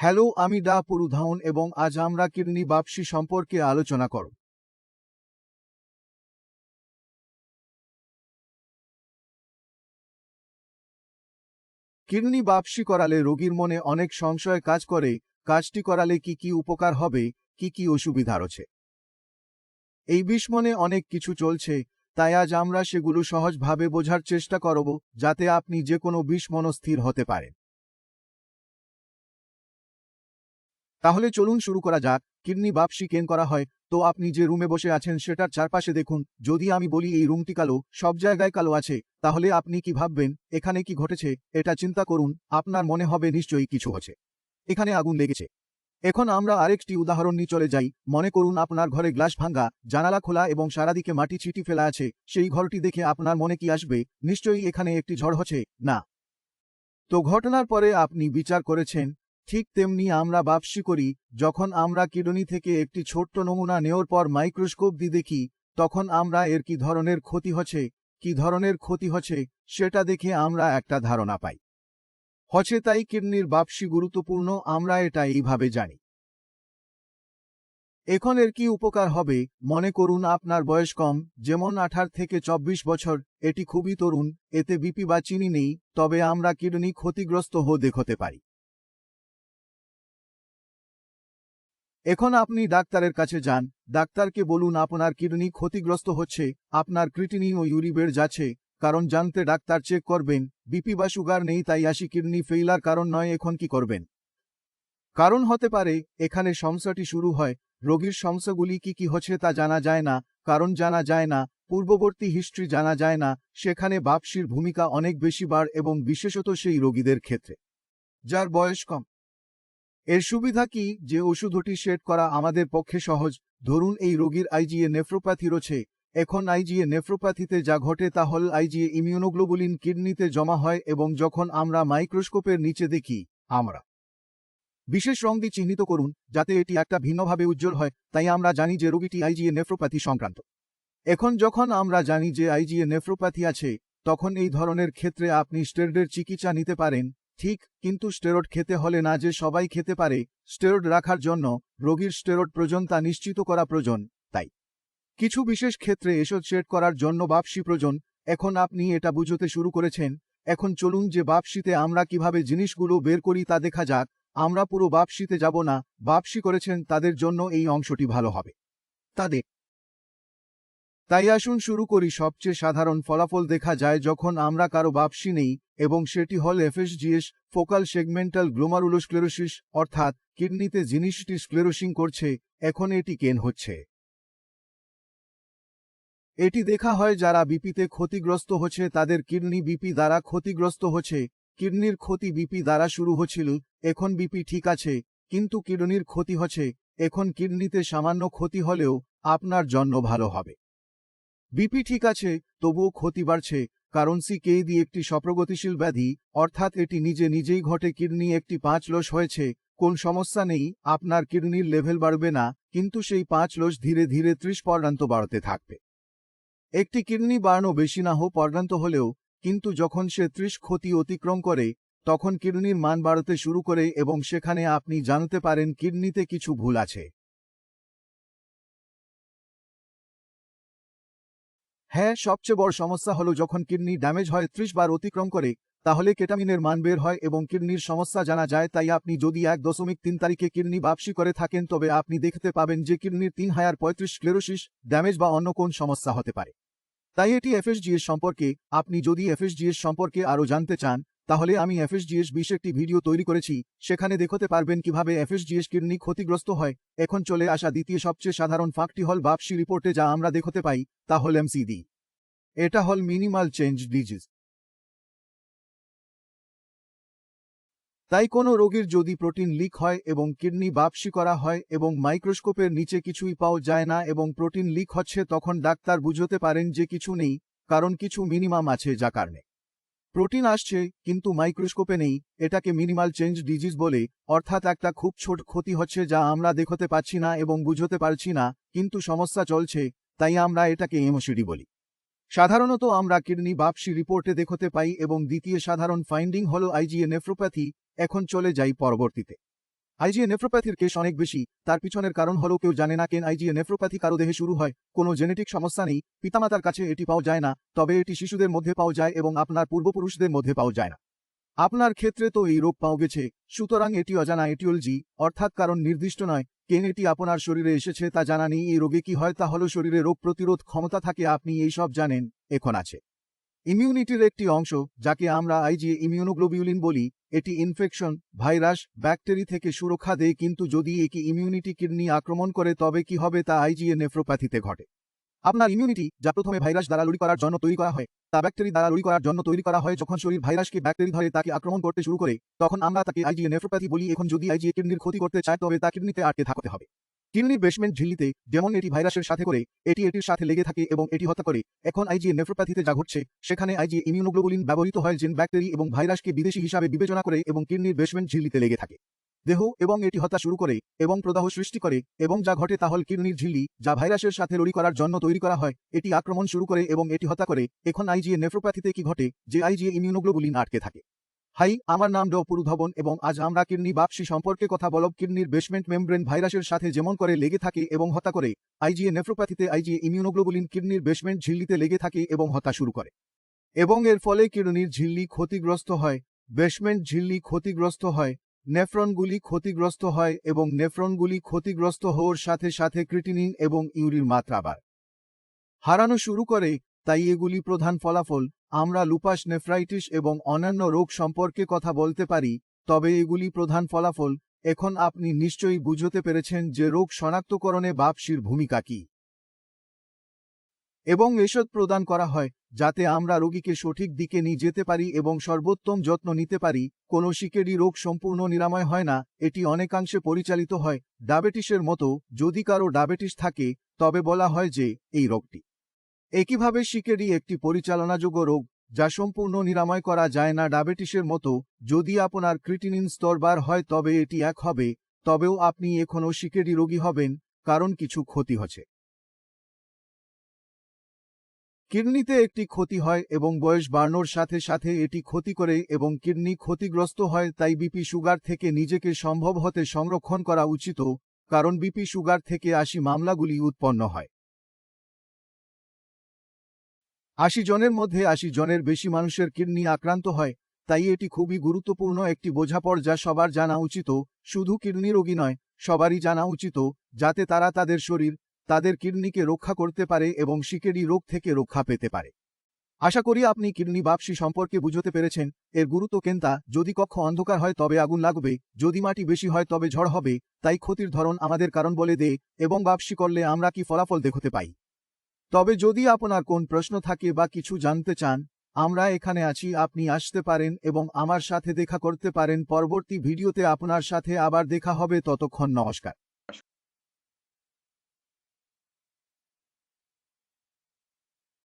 Hello, আমি ডা পুরুধাউন এবং আজ আমরা কিডনি বাপসি সম্পর্কে আলোচনা করব। কিডনি বাপসি করালে রোগীর মনে অনেক সংশয় কাজ করে। কাজটি করালে কি কি উপকার হবে, কি কি অসুবিধা রয়েছে, এই মনে অনেক কিছু চলছে। তাই আজ আমরা সেগুলো সহজভাবে বোঝার চেষ্টা করব, যাতে আপনি যে কোনো মনস্থির হতে পারেন। তাহলে চলুন শুরু করা যাক। কিডনি বাপসি কেন করা হয়? তো আপনি যে রুমে বসে আছেন সেটার চারপাশে দেখুন। যদি আমি বলি এই রুমটি কালো, সব জায়গায় কালো আছে, তাহলে আপনি কি ভাববেন? এখানে কি ঘটেছে এটা চিন্তা করুন। আপনার মনে হবে নিশ্চয়ই কিছু হচ্ছে, এখানে আগুন লেগেছে। এখন আমরা আরেকটি উদাহরণ নিয়ে চলে যাই। মনে করুন আপনার ঘরে গ্লাস ভাঙ্গা, জানালা খোলা এবং সারাদিকে মাটি ছিটি ফেলা আছে। সেই ঘরটি দেখে আপনার মনে কি আসবে? নিশ্চয়ই এখানে একটি ঝড় হচ্ছে, না? তো ঘটনার পরে আপনি বিচার করেছেন। ঠিক তেমনি আমরা বাপসি করি। যখন আমরা কিডনি থেকে একটি ছোট্ট নমুনা নেওয়ার পর মাইক্রোস্কোপ দিয়ে দেখি, তখন আমরা এর কি ধরনের ক্ষতি হচ্ছে সেটা দেখে আমরা একটা ধারণা পাই। তাই কিডনির বাপসি গুরুত্বপূর্ণ, আমরা এটা এইভাবে জানি। এখন এর কি উপকার হবে? মনে করুন আপনার বয়স কম, যেমন 18 থেকে 24 বছর। এটি খুবই তরুণ, এতে বিপি বা চিনি নেই, তবে আমরা কিডনি ক্ষতিগ্রস্ত দেখতে পারি। এখন আপনি ডাক্তারের কাছে যান। ডাক্তারকে বলুন আপনার কিডনি ক্ষতিগ্রস্ত হচ্ছে, আপনার ক্রিটিনিন ও ইউরিক যাচ্ছে। কারণ জানতে ডাক্তার চেক করবেন। বিপি বা সুগার নেই, তাই আসি কিডনি ফেইলার কারণ নয়। এখন কি করবেন? কারণ হতে পারে এখানে সমস্যাটি শুরু হয়। রোগীর সমস্যাগুলি কি কি হচ্ছে তা জানা যায় না, কারণ জানা যায় না, পূর্ববর্তী হিস্ট্রি জানা যায় না। সেখানে বাপসির ভূমিকা অনেক বেশি বার, এবং বিশেষত সেই রোগীদের ক্ষেত্রে যার বয়স কম। এর সুবিধা কি? যে ওষুধটি সেট করা আমাদের পক্ষে সহজ। ধরুন এই রোগীর আইজিএ নেফ্রোপ্যাথি রয়েছে। এখন আইজিএ নেফ্রোপ্যাথিতে যা ঘটে তা হল আইজিএ ইমিউনোগ্লোবুলিন কিডনিতে জমা হয়, এবং যখন আমরা মাইক্রোস্কোপের নিচে দেখি, আমরা বিশেষ রং দিয়ে চিহ্নিত করুন যাতে এটি একটা ভিন্নভাবে উজ্জ্বল হয়। তাই আমরা জানি যে রোগীটি আইজিএ নেফ্রোপ্যাথি সংক্রান্ত। এখন যখন আমরা জানি যে আইজিএ নেফ্রোপ্যাথি আছে, তখন এই ধরনের ক্ষেত্রে আপনি স্টেরয়েডের চিকিৎসা নিতে পারেন। ঠিক, কিন্তু স্টেরয়েড খেতে হলে না যে সবাই খেতে পারে। স্টেরয়েড রাখার জন্য রোগীর স্টেরয়েড প্রয়োজন তা নিশ্চিত করা প্রয়োজন। তাই কিছু বিশেষ ক্ষেত্রে এসব সেট করার জন্য বাপসি প্রয়োজন। এখন আপনি এটা বুঝতে শুরু করেছেন। এখন চলুন যে বাপসিতে আমরা কিভাবে জিনিসগুলো বের করি তা দেখা যাক। আমরা পুরো বাপসিতে যাব না, বাপসি করেছেন তাদের জন্য এই অংশটি ভালো হবে তাদের। তাই আসুন শুরু করি। সবচেয়ে সাধারণ ফলাফল দেখা যায় যখন আমরা কারো বাপসি নেই, এবং সেটি হল এফএসজিএস, ফোকাল সেগমেন্টাল গ্লোমারুলোস্ক্লেরোসিস, অর্থাৎ কিডনিতে জিনিসটি স্ক্লেরোসিং করছে। এখন এটি কেন হচ্ছে? এটি দেখা হয় যারা বিপিতে ক্ষতিগ্রস্ত হচ্ছে তাদের কিডনি বিপি দ্বারা ক্ষতিগ্রস্ত হচ্ছে। কিডনির ক্ষতি বিপি দ্বারা শুরু হচ্ছিল, এখন বিপি ঠিক আছে, কিন্তু কিডনির ক্ষতি হচ্ছে। এখন কিডনিতে সামান্য ক্ষতি হলেও আপনার জন্য ভালো হবে। বিপি ঠিক আছে, তবুও ক্ষতি বাড়ছে, কারণ সিকেডি একটি স্বপ্রগতিশীল ব্যাধি, অর্থাৎ এটি নিজে নিজেই ঘটে। কিডনি একটি 5 লস হয়েছে, কোন সমস্যা নেই, আপনার কিডনির লেভেল বাড়বে না, কিন্তু সেই 5 লস ধীরে ধীরে 30 পর্যন্ত বাড়তে থাকবে। একটি কিডনি বাড়ানো বেশি না পর্যন্ত হলেও, কিন্তু যখন সে 30 ক্ষতি অতিক্রম করে, তখন কিডনির মান বাড়তে শুরু করে, এবং সেখানে আপনি জানতে পারেন কিডনিতে কিছু ভুল আছে। হ্যাঁ, সবচেয়ে বড় সমস্যা হলো যখন কিডনি ড্যামেজ হয়, 30 বার অতিক্রম করে, তাহলে কেটামিনের মান বের হয় এবং কিডনির সমস্যা জানা যায়। তাই আপনি যদি 1.3 তারিখে কিডনি বাপসি করে থাকেন, তবে আপনি দেখতে পাবেন যে কিডনির 3035 স্ক্লেরোসিস, ড্যামেজ বা অন্য কোন সমস্যা হতে পারে। তাই এটি এফএসজিএস সম্পর্কে। আপনি যদি এফএসজিএস সম্পর্কে আরও জানতে চান, তাহলে আমি এফএসজিএস বিষয়ে একটি ভিডিও তৈরি করেছি, সেখানে দেখতে পারবেন কিভাবে এফএসজিএস কিডনি ক্ষতিগ্রস্ত হয়। এখন চলে আসা দ্বিতীয় সবচেয়ে সাধারণ ফাঁকটি হল বাপসি রিপোর্টে যা আমরা দেখতে পাই, তা হল এমসিডি। এটা হল মিনিমাল চেঞ্জ ডিজিজ। তাই কোনো রোগীর যদি প্রোটিন লিক হয় এবং কিডনি বাপসি করা হয় এবং মাইক্রোস্কোপের নিচে কিছুই পাওয়া যায় না এবং প্রোটিন লিক হচ্ছে, তখন ডাক্তার বুঝতে পারেন যে কিছু নেই, কারণ কিছু মিনিমাম আছে যা কারণে প্রোটিন আসছে, কিন্তু মাইক্রোস্কোপে নেই। এটাকে মিনিমাল চেঞ্জ ডিজিজ বলে, অর্থাৎ একটা খুব ছোট ক্ষতি হচ্ছে যা আমরা দেখতে পাচ্ছি না এবং বুঝতে পারছি না, কিন্তু সমস্যা চলছে। তাই আমরা এটাকে এমসিডি বলি। সাধারণত আমরা কিডনি বাপসি রিপোর্টে দেখতে পাই, এবং দ্বিতীয় সাধারণ ফাইন্ডিং হল আইজিএ নেফ্রোপ্যাথি। এখন চলে যাই পরবর্তীতে। আইজিএ নেফ্রোপ্যাথির কেস অনেক বেশি, তার পিছনের কারণ হলো কেউ জানে না কেন আইজিএ নেফ্রোপ্যাথি কারো দেহে শুরু হয়। কোনো জেনেটিক সমস্যা নেই, পিতামাতার কাছে এটি পাওয়া যায় না, তবে এটি শিশুদের মধ্যে পাওয়া যায় এবং আপনার পূর্বপুরুষদের মধ্যে পাওয়া যায় না। আপনার ক্ষেত্রে তো এই রোগ পাওয়া গেছে, সুতরাং এটি অজানা এটিওলজি, অর্থাৎ কারণ নির্দিষ্ট নয়। কেন এটি আপনার শরীরে এসেছে তা জানা নেই। এই রোগে কি হয় তা হলো শরীরে রোগ প্রতিরোধ ক্ষমতা থাকে, আপনি এই সব জানেন। এখন আছে ইমিউনিটির একটি অংশ যাকে আমরা আইজিএ ইমিউনোগ্লোবিউলিন বলি। এটি ইনফেকশন, ভাইরাস, ব্যাকটেরি থেকে সুরক্ষা দেয়, কিন্তু যদি একই ইমিউনিটি কিডনি আক্রমণ করে তবে কি হবে তা আইজিএ নেফ্রোপ্যাথিতে ঘটে। আপনার ইমিউনিটি যা প্রথমে ভাইরাস দ্বারা লড়াই করার জন্য তৈরি করা হয়, তা ব্যাকটেরি দ্বারা লড়াই করার জন্য তৈরি করা হয়। যখন শরীর ভাইরাসকে ব্যাকটেরি ধরে তাকে আক্রমণ করতে শুরু করে, তখন আমরা তাকে আইজিএ নেফ্রোপ্যাথি বলি। এখন যদি আইজিএ কিডনির ক্ষতি করতে চায় তবে তা কিডনিতে আটকে থাকতে হবে। কিডনির বেসমেন্ট ঝিল্লিতে যেমন এটি ভাইরাসের সাথে করে এটির সাথে লেগে থাকে এবং এটি হত্যা করে। এখন আইজিএ নেফ্রোপ্যাথিতে যা ঘটছে সেখানে আইজিএ ইমিউনোগ্লোবুলিন ব্যবহৃত হয় জিন ব্যাকটেরি এবং ভাইরাসকে বিদেশি হিসাবে বিবেচনা করে এবং কিডনির বেসমেন্ট ঝিল্লিতে লেগে থাকে দেহ এবং এটি হত্যা শুরু করে এবং প্রদাহ সৃষ্টি করে। এবং যা ঘটে তা হল কিডনির ঝিল্লি যা ভাইরাসের সাথে লড়াই করার জন্য তৈরি করা হয়, এটি আক্রমণ শুরু করে এবং এটি হত্যা করে। এখন আইজিএ নেফ্রোপ্যাথিতে কি ঘটে যে আইজিএ ইমিউনোগ্লোবুলিন আটকে থাকে। হাই, আমার নাম ড পুরুধবন এবং আজ আমরা কিডনি বাপসি সম্পর্কে কথা বলব। কিডনির বেসমেন্ট মেমব্রেন ভাইরাসের সাথে যেমন করে লেগে থাকে এবং হত্যা করে, আইজিএ নেফ্রোপ্যাথিতে আইজিএ ইমিউনোগ্লোবুলিন কিডনির বেসমেন্ট ঝিল্লিতে লেগে থাকে এবং হত্যা শুরু করে এবং এর ফলে কিডনির ঝিল্লি ক্ষতিগ্রস্ত হয়, বেসমেন্ট ঝিল্লি ক্ষতিগ্রস্ত হয়, নেফ্রনগুলি ক্ষতিগ্রস্ত হয় এবং নেফ্রনগুলি ক্ষতিগ্রস্ত হওয়ার সাথে সাথে ক্রিটিনিন এবং ইউরির মাত্রা আবার হারানো শুরু করে। তাই এগুলি প্রধান ফলাফল। আমরা লুপাস নেফ্রাইটিস এবং অন্যান্য রোগ সম্পর্কে কথা বলতে পারি, তবে এগুলি প্রধান ফলাফল। এখন আপনি নিশ্চয়ই বুঝতে পেরেছেন যে রোগ শনাক্তকরণে বাপসির ভূমিকা কী এবং এষদ প্রদান করা হয় যাতে আমরা রোগীকে সঠিক দিকে নিয়ে যেতে পারি এবং সর্বোত্তম যত্ন নিতে পারি। কোনো সিকেডি রোগ সম্পূর্ণ নিরাময় হয় না, এটি অনেকাংশে পরিচালিত হয়। ডায়াবেটিসের মতো যদি কারো ডায়াবেটিস থাকে তবে বলা হয় যে এই রোগটি একইভাবে সিকেডি একটি পরিচালনাযোগ্য রোগ যা সম্পূর্ণ নিরাময় করা যায় না। ডায়াবেটিসের মতো যদি আপনার ক্রিটিনিন স্তর বার হয় তবে এটি এক হবে, তবেও আপনি এখনও সিকেডি রোগী হবেন কারণ কিছু ক্ষতি হচ্ছে। কিডনিতে একটি ক্ষতি হয় এবং বয়স বাড়ানোর সাথে সাথে এটি ক্ষতি করে এবং কিডনি ক্ষতিগ্রস্ত হয়। তাই বিপি সুগার থেকে নিজেকে সম্ভব হতে সংরক্ষণ করা উচিত, কারণ বিপি সুগার থেকে 80 মামলাগুলি উৎপন্ন হয়। 80 জনের মধ্যে 80 জনের বেশি মানুষের কিডনি আক্রান্ত হয়। তাই এটি খুবই গুরুত্বপূর্ণ একটি বোঝাপড় যা সবার জানা উচিত, শুধু কিডনি রোগী নয়, সবারই জানা উচিত, যাতে তারা তাদের শরীর, তাদের কিডনিকে রক্ষা করতে পারে এবং সিকেডি রোগ থেকে রক্ষা পেতে পারে। আশা করি আপনি কিডনি বাপসি সম্পর্কে বুঝতে পেরেছেন। এর গুরুত্ব কেনতা, যদি কক্ষ অন্ধকার হয় তবে আগুন লাগবে, যদি মাটি বেশি হয় তবে ঝড় হবে। তাই ক্ষতির ধরন আমাদের কারণ বলে দেয় এবং বাপসি করলে আমরা কি ফলাফল দেখতে পাই। তবে যদি আপনার কোন প্রশ্ন থাকে বা কিছু জানতে চান, আমরা এখানে আছি, আপনি আসতে পারেন এবং আমার সাথে দেখা করতে পারেন। পরবর্তী ভিডিওতে আপনার সাথে আবার দেখা হবে, ততক্ষণ নমস্কার।